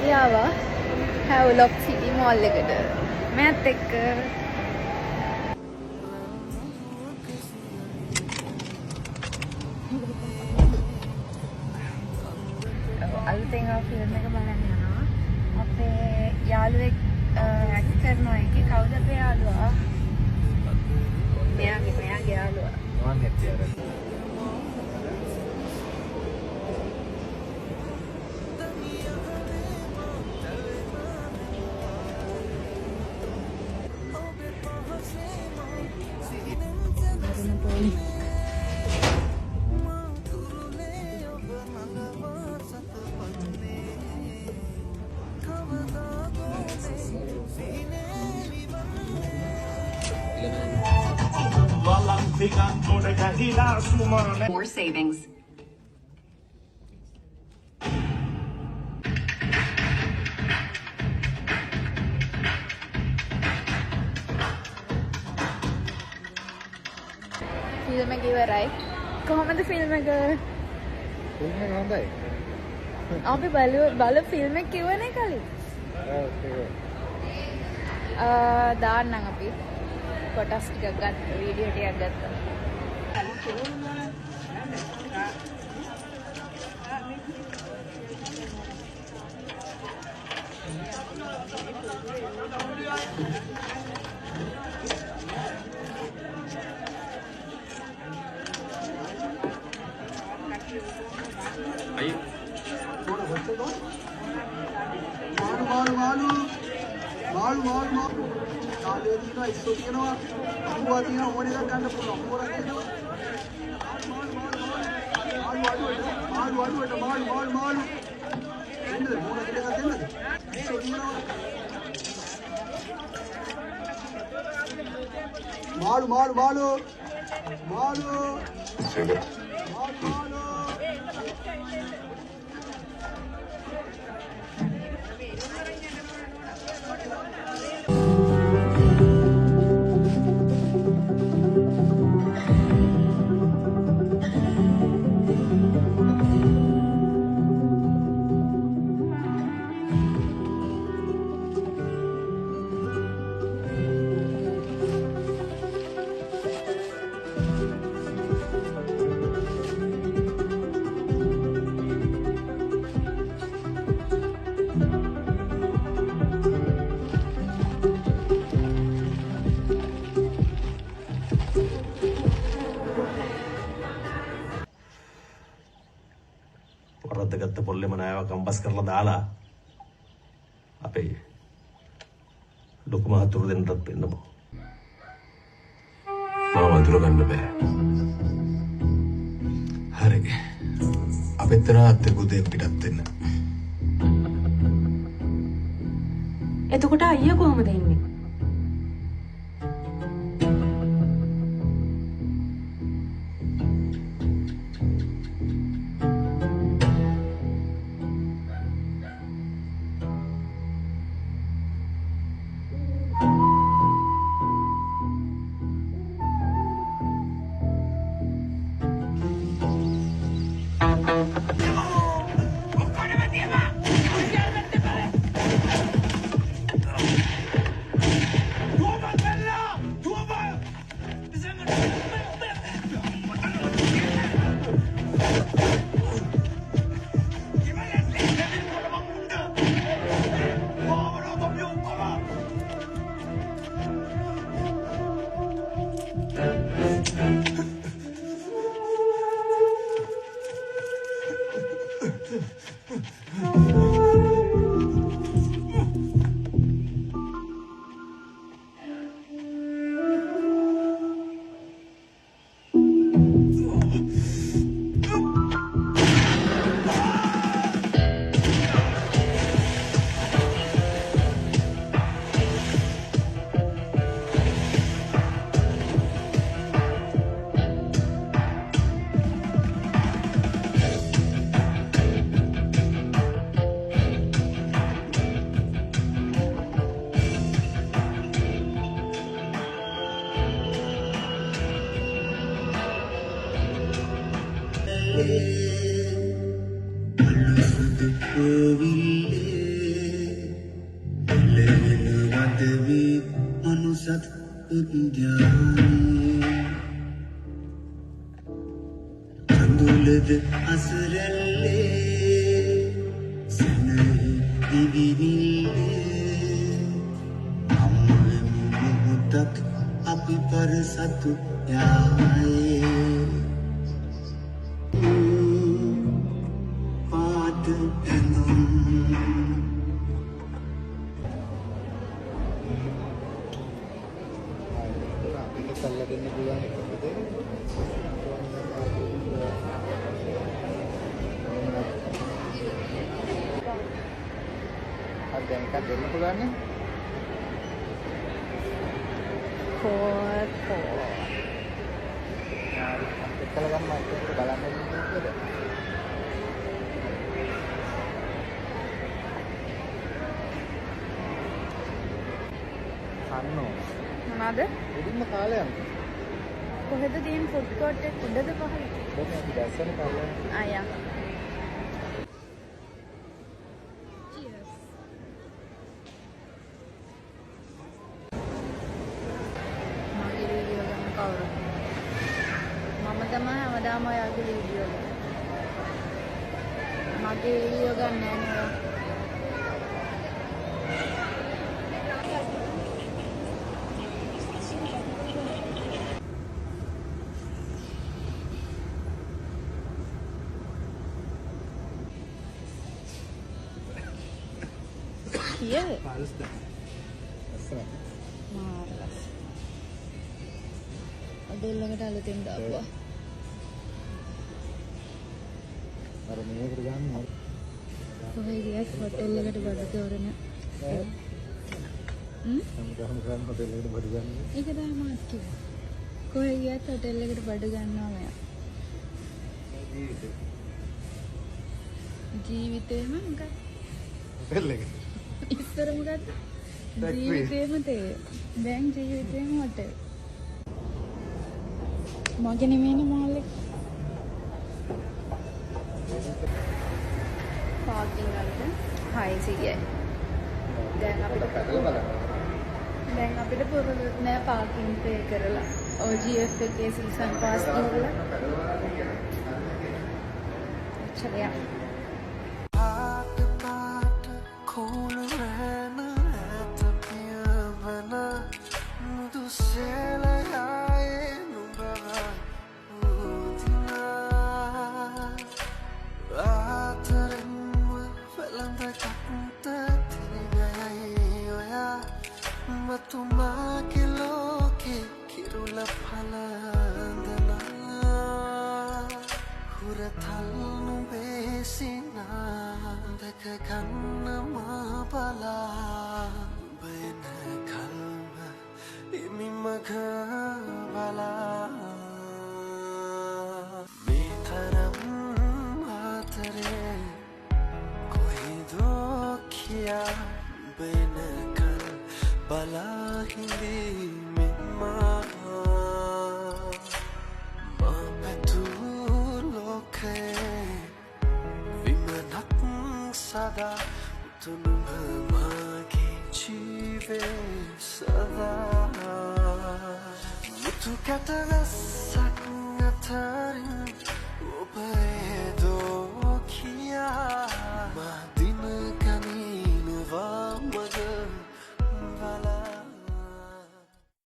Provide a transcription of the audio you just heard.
අපි ආවා හැව්ලොක් සිටි මෝල් එකට මෑත් එක්ක. අලුතෙන් ආව ෆිල්ම් එක බලන්න යනවා. අපේ යාළුවෙක් ඇක්ට් කරනවා එකේ. කවුද අපේ යාළුවා? මෙයාගේ යාළුවා. මම හිටියර. More savings. ෆිල්ම් එක ඉවරයි. කොහොමද ෆිල්ම් එක? ෆිල්ම් එක හොඳයි. අපි බලු ෆිල්ම් එක කිව්වනේ කලින්. දාන්නම් අපි කොටස් ටිකක් ගත්ත වීඩියෝ ටිකක් ගත්තා. මාළු කාලේ දිනවා ඉස්සෝ කියනවා අම්බුවා දිනවා ඕන එකක් ගන්න පුළුවන් මොරක් කියනවා මාළු එන්නද මොන දෙයක් දෙන්නද ඉස්සෝ කියනවා මාළු වරද්දගත්ත පොල්ලෙම නායව කම්බස් කරලා දාලා අපේ ලොකු මහතුරු දෙන්නටත් පෙන්නමු. මාව අඳුර ගන්න බෑ. හරි. අපිට තරහත් ගුදේ පිටත් වෙන්න. එතකොට අයියා කොහමද ඉන්නේ? උද්‍යානයේ කඳුලද අසරැල්ලේ සෙනෙහි දිවිනිල්ලේ අම්මෙම මොහොතක් අපි පරසතු යායේ පාට එනම් කල්ලා දෙන්න පුළුවන් එකද? අද දැන් එකක් දෙන්න පුළුවන් නේ? කෝත් එක්කලා ගන්න මම බලන්න දෙන්නද? අන්නෝ මොනවාද? උඩින්ම කාලයක්. කොහෙද තියෙන ෆුඩ් කෝට් එක උඩද පහළද? කොහොමද අපි දැස්සන කාලයක්? ආ මගේ වීඩියෝ ගන්න කවුරුද? මම තමයි හැමදාම ඔයාගේ වීඩියෝ ගන්න. මගේ වීඩියෝ ගන්න නෑ නේද? Yeah. Marvelous. අදෙල්ලකට අලුතෙන් දාපුවා. අර මේකට ගන්න කොහේ ගියත් හොටෙල් එකට බඩ තෝරන. සම්ගහම ගන්න හොටෙල් එකට බඩ ගන්න. ඒක තමයි මාත් කිව්වේ. කොහේ ගියත් හොටෙල් එකට බඩ ගන්නවා මෙයා. ජීවිතේම මොකක්ද? හොටෙල් එකට. ඉස්සර මොකද්ද? ජීවිතේම තේ. දැන් ජීවිතේම හොටෙල්. මගේ නෙමෙයිනේ මහල්ලේ. පාකින් වලට 600යි. දැන් අපිට පුරුදු නෑ පාකින් පේ කරලා. OGF එකේ සීසන් පාස් කරලා. චලයා. මතුමාගේ ලෝකේ කිරුල පලඳනා හුරතල් නුබේසිනා දැක ගන්න මා බලා බයන කල්ම ඉමිමග බලා මේ තරම් ආතරේ කොයිදෝ කියා බයන බලා හිඳී මෙම්මා මා පැතුූ ලෝකේ විමනක් සදා උතුනුම මාගේ ජීවේ සදා මුතු කැටලස්සක් අතරින් ඔබේ